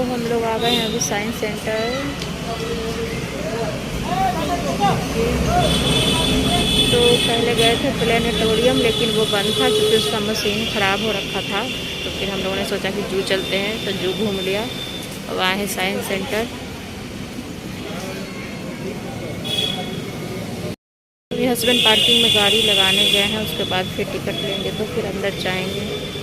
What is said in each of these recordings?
हम लोग आ गए हैं अभी साइंस सेंटर। तो पहले गए थे प्लेनेटोरियम, लेकिन वो बंद था क्योंकि उसका मशीन ख़राब हो रखा था। तो फिर हम लोगों ने सोचा कि जू चलते हैं, तो जू घूम लिया। अब आए हैं साइंस सेंटर। अभी हस्बैंड पार्किंग में गाड़ी लगाने गए हैं, उसके बाद फिर टिकट लेंगे तो फिर अंदर जाएंगे।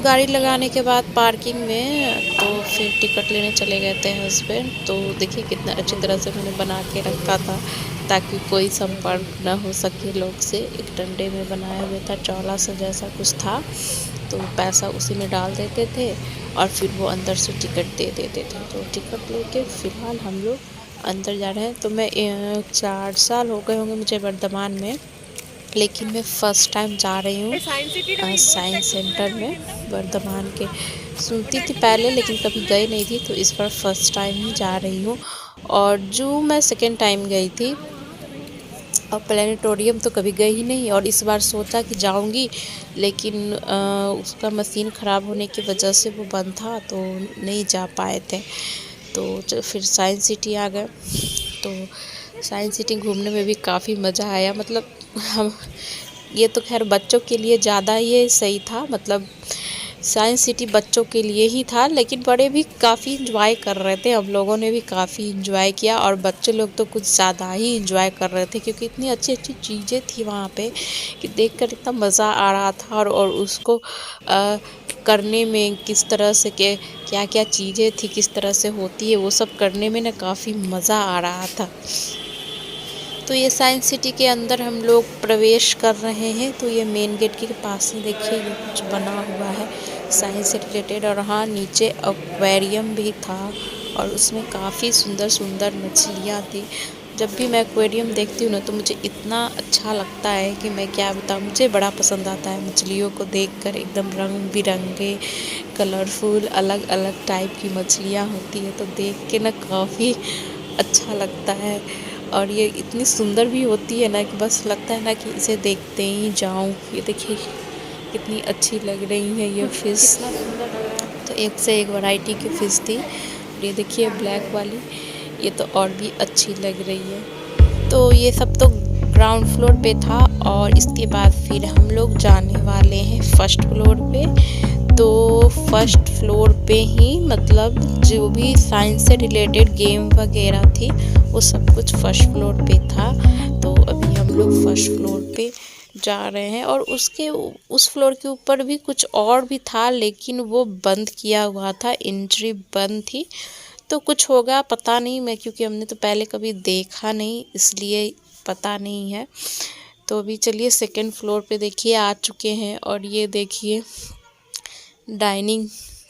गाड़ी लगाने के बाद पार्किंग में तो फिर टिकट लेने चले गए थे हस्बैंड। तो देखिए कितना अच्छी तरह से मैंने बना के रखा था ताकि कोई संपर्क ना हो सके लोग से। एक डंडे में बनाया हुआ था, चौड़ा सा जैसा कुछ था, तो पैसा उसी में डाल देते थे और फिर वो अंदर से टिकट दे देते थे। तो टिकट लेके फ़िलहाल हम लोग अंदर जा रहे हैं। तो मैं 4 साल हो गए होंगे मुझे वर्धमान में, लेकिन मैं फ़र्स्ट टाइम जा रही हूँ साइंस सेंटर में वर्धमान के। सुनती थी पहले लेकिन कभी गई नहीं थी, तो इस बार फ़र्स्ट टाइम ही जा रही हूँ। और जू मैं सेकेंड टाइम गई थी, और प्लेनेटोरियम तो कभी गई ही नहीं। और इस बार सोचा कि जाऊंगी, लेकिन उसका मशीन ख़राब होने की वजह से वो बंद था, तो नहीं जा पाए थे। तो फिर साइंस सिटी आ गए। तो साइंस सिटी घूमने में भी काफ़ी मज़ा आया। मतलब हम ये तो खैर बच्चों के लिए ज़्यादा ये सही था, मतलब साइंस सिटी बच्चों के लिए ही था, लेकिन बड़े भी काफ़ी इंजॉय कर रहे थे। हम लोगों ने भी काफ़ी इंजॉय किया, और बच्चे लोग तो कुछ ज़्यादा ही इंजॉय कर रहे थे क्योंकि इतनी अच्छी अच्छी चीज़ें थी वहाँ पे कि देखकर इतना मज़ा आ रहा था। और उसको करने में किस तरह से के क्या क्या चीज़ें थी, किस तरह से होती है, वो सब करने में ना काफ़ी मज़ा आ रहा था। तो ये साइंस सिटी के अंदर हम लोग प्रवेश कर रहे हैं। तो ये मेन गेट के पास ही देखिए ये कुछ बना हुआ है साइंस से रिलेटेड। और हाँ, नीचे एक्वेरियम भी था और उसमें काफ़ी सुंदर सुंदर मछलियाँ थी। जब भी मैं एक्वेरियम देखती हूँ ना, तो मुझे इतना अच्छा लगता है कि मैं क्या बताऊँ। मुझे बड़ा पसंद आता है मछलियों को देखकर। एकदम रंग बिरंगे कलरफुल अलग अलग टाइप की मछलियाँ होती है, तो देख के ना काफ़ी अच्छा लगता है। और ये इतनी सुंदर भी होती है ना कि बस लगता है ना कि इसे देखते ही जाऊं। ये देखिए कितनी अच्छी लग रही है ये फ़िश। तो एक से एक वैरायटी की फ़िश थी। ये देखिए ब्लैक वाली, ये तो और भी अच्छी लग रही है। तो ये सब तो ग्राउंड फ्लोर पे था, और इसके बाद फिर हम लोग जाने वाले हैं फर्स्ट फ्लोर पे। तो फर्स्ट फ्लोर पे ही मतलब जो भी साइंस से रिलेटेड गेम वगैरह थी वो सब कुछ फर्स्ट फ्लोर पे था। तो अभी हम लोग फर्स्ट फ्लोर पे जा रहे हैं, और उस फ्लोर के ऊपर भी कुछ और भी था, लेकिन वो बंद किया हुआ था, एंट्री बंद थी। तो कुछ होगा पता नहीं, मैं क्योंकि हमने तो पहले कभी देखा नहीं इसलिए पता नहीं है। तो अभी चलिए सेकंड फ्लोर पे देखिए आ चुके हैं। और ये देखिए डाइनिंग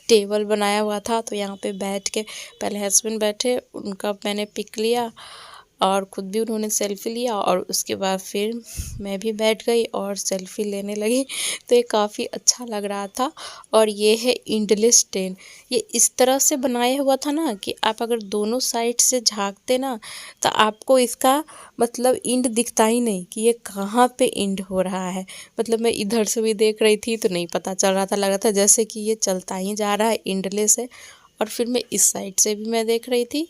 टेबल बनाया हुआ था, तो यहाँ पे बैठ के पहले हस्बैंड बैठे, उनका मैंने पिक लिया और ख़ुद भी उन्होंने सेल्फ़ी लिया, और उसके बाद फिर मैं भी बैठ गई और सेल्फ़ी लेने लगी। तो ये काफ़ी अच्छा लग रहा था। और ये है इंडलेस ट्रेन। ये इस तरह से बनाया हुआ था ना कि आप अगर दोनों साइड से झांकते ना, तो आपको इसका मतलब इंड दिखता ही नहीं कि ये कहाँ पे इंड हो रहा है। मतलब मैं इधर से भी देख रही थी तो नहीं पता चल रहा था, लग रहा था जैसे कि ये चलता ही जा रहा है इंडलेस है। और फिर मैं इस साइड से भी मैं देख रही थी,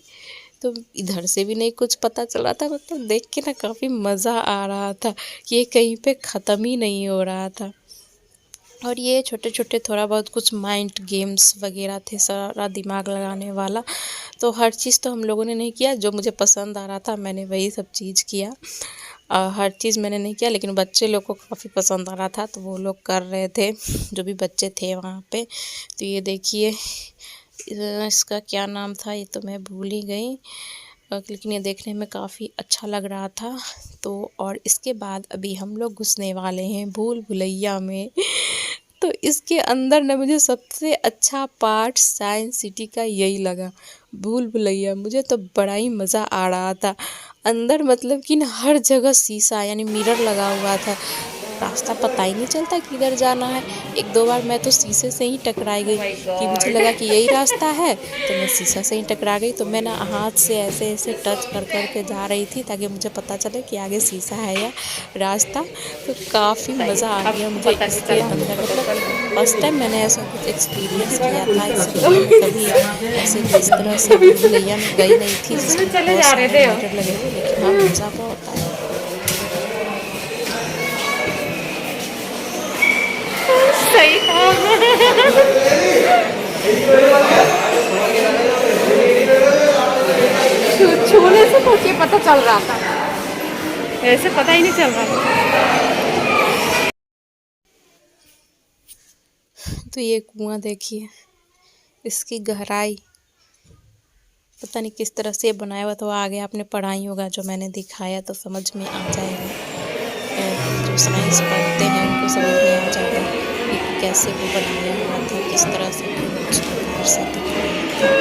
तो इधर से भी नहीं कुछ पता चल रहा था। मतलब देख के ना काफ़ी मज़ा आ रहा था कि ये कहीं पे ख़त्म ही नहीं हो रहा था। और ये छोटे छोटे थोड़ा बहुत कुछ माइंड गेम्स वगैरह थे, सारा दिमाग लगाने वाला। तो हर चीज़ तो हम लोगों ने नहीं किया, जो मुझे पसंद आ रहा था मैंने वही सब चीज़ किया। हर चीज़ मैंने नहीं किया, लेकिन बच्चे लोग को काफ़ी पसंद आ रहा था तो वो लोग कर रहे थे, जो भी बच्चे थे वहाँ पे। तो ये देखिए इसका क्या नाम था ये तो मैं भूल ही गई, लेकिन ये देखने में काफ़ी अच्छा लग रहा था। तो और इसके बाद अभी हम लोग घुसने वाले हैं भूल भुलैया में। तो इसके अंदर ना मुझे सबसे अच्छा पार्ट साइंस सिटी का यही लगा, भूल भुलैया। मुझे तो बड़ा ही मज़ा आ रहा था अंदर। मतलब कि ना हर जगह शीशा यानी मिरर लगा हुआ था, रास्ता पता ही नहीं चलता किधर जाना है। एक दो बार मैं तो शीशे से ही टकराई गई कि मुझे लगा कि यही रास्ता है, तो मैं शीशा से ही टकरा गई। तो मैं ना हाथ से ऐसे ऐसे टच कर कर के जा रही थी ताकि मुझे पता चले कि आगे शीशा है या रास्ता। तो काफ़ी मज़ा आ गया मुझे इसके अंदर, मतलब फर्स्ट टाइम मैंने ऐसा कुछ एक्सपीरियंस किया था। इससे पहले मैं कभी ऐसे इस तरह से गैया गई नहीं थी जिसमें बहुत सारे मीटर लगे हुए, लेकिन हाँ मज़ा बहुत आया। सही छूने से कुछ ये पता चल रहा था, ऐसे पता ही नहीं चल रहा था। तो ये कुआं देखिए, इसकी गहराई पता नहीं किस तरह से बनाया हुआ, तो आगे आपने पढ़ा ही होगा, जो मैंने दिखाया तो समझ में आ जाएगा। जो साइंस पढ़ते हैं उनको समझ में आ जाएगा कि कैसे वो बनाया हुआ था, किस तरह से कुछ प्रकार से दिखाया था।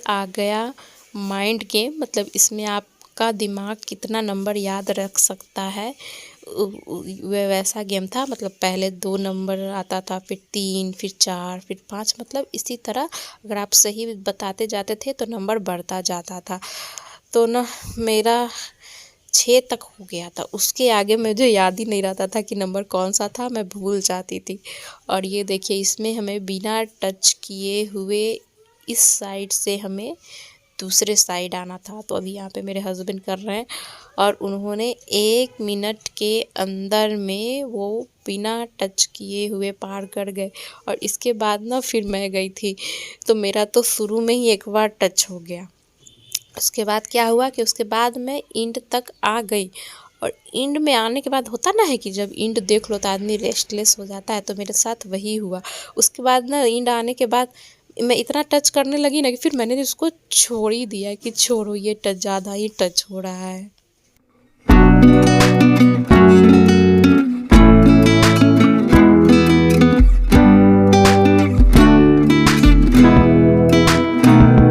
आ गया माइंड गेम, मतलब इसमें आपका दिमाग कितना नंबर याद रख सकता है, वैसा गेम था। मतलब पहले 2 नंबर आता था, फिर 3, फिर 4, फिर 5, मतलब इसी तरह अगर आप सही बताते जाते थे तो नंबर बढ़ता जाता था। तो ना मेरा 6 तक हो गया था, उसके आगे मुझे याद ही नहीं रहता था कि नंबर कौन सा था, मैं भूल जाती थी। और ये देखिए, इसमें हमें बिना टच किए हुए इस साइड से हमें दूसरे साइड आना था। तो अभी यहाँ पे मेरे हस्बैंड कर रहे हैं और उन्होंने 1 मिनट के अंदर में वो बिना टच किए हुए पार कर गए। और इसके बाद ना फिर मैं गई थी, तो मेरा तो शुरू में ही एक बार टच हो गया। उसके बाद क्या हुआ कि उसके बाद मैं इंड तक आ गई। और इंड में आने के बाद होता ना है कि जब इंड देख लो तो आदमी रेस्टलेस हो जाता है, तो मेरे साथ वही हुआ। उसके बाद ना इंड आने के बाद मैं इतना टच करने लगी ना कि फिर मैंने उसको छोड़ ही दिया कि छोड़ो, ये टच ज़्यादा ही टच हो रहा है।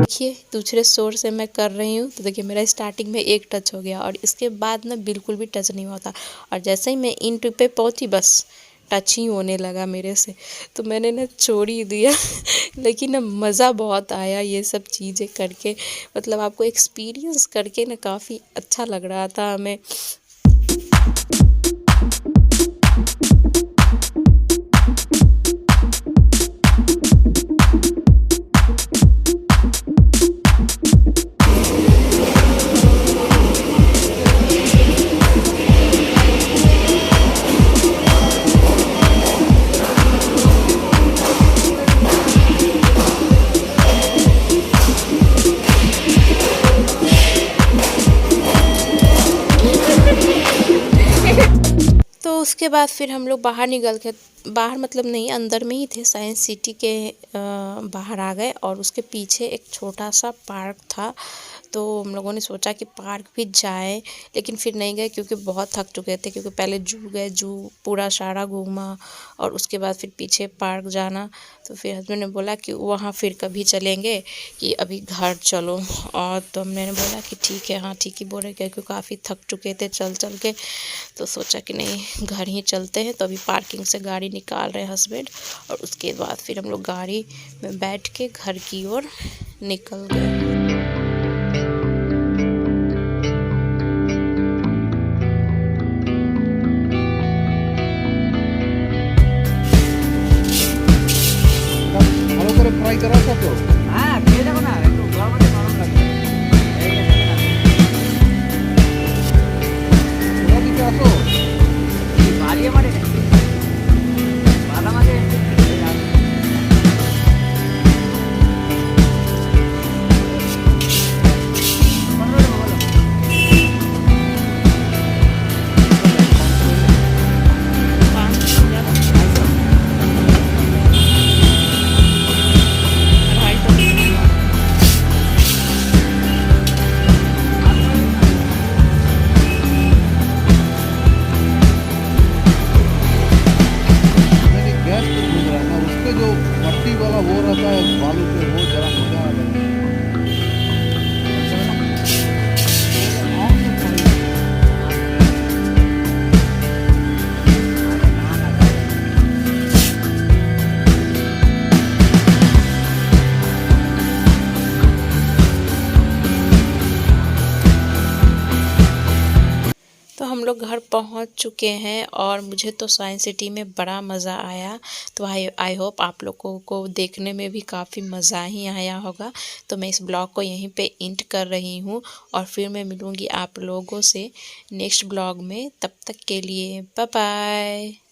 देखिए, दूसरे शोर से मैं कर रही हूँ, तो देखिए मेरा स्टार्टिंग में 1 टच हो गया और इसके बाद ना बिल्कुल भी टच नहीं होता। और जैसे ही मैं इंड पे पहुँची, बस टच ही होने लगा मेरे से, तो मैंने ना छोड़ ही दिया। लेकिन ना मज़ा बहुत आया ये सब चीज़ें करके, मतलब आपको एक्सपीरियंस करके ना काफ़ी अच्छा लग रहा था हमें। उसके बाद फिर हम लोग बाहर निकल के, बाहर मतलब नहीं, अंदर में ही थे, साइंस सिटी के बाहर आ गए। और उसके पीछे एक छोटा सा पार्क था, तो हम लोगों ने सोचा कि पार्क भी जाए, लेकिन फिर नहीं गए क्योंकि बहुत थक चुके थे। क्योंकि पहले जू गए, जू पूरा सारा घूमा और उसके बाद फिर पीछे पार्क जाना। तो फिर हस्बैंड ने बोला कि वहाँ फिर कभी चलेंगे, कि अभी घर चलो। और तो हमने बोला कि ठीक है, हाँ ठीक ही बोल रहे, क्योंकि काफ़ी थक चुके थे चल चल के। तो सोचा कि नहीं, घर ही चलते हैं। तो अभी पार्किंग से गाड़ी निकाल रहे हैं हस्बैंड, और उसके बाद फिर हम लोग गाड़ी में बैठ के घर की ओर निकल गए। ফ্রাই করা আছে তো? হ্যাঁ, খেয়ে দেখো না, একটু গরম আছে, নরম লাগবে। তোমরা দিতে আসো? বাড়িয়ে মারে বাদাম আছে। लोग घर पहुंच चुके हैं और मुझे तो साइंस सिटी में बड़ा मज़ा आया। तो आई होप आप लोगों को देखने में भी काफ़ी मज़ा ही आया होगा। तो मैं इस ब्लॉग को यहीं पे एंड कर रही हूँ और फिर मैं मिलूँगी आप लोगों से नेक्स्ट ब्लॉग में। तब तक के लिए बाय बाय।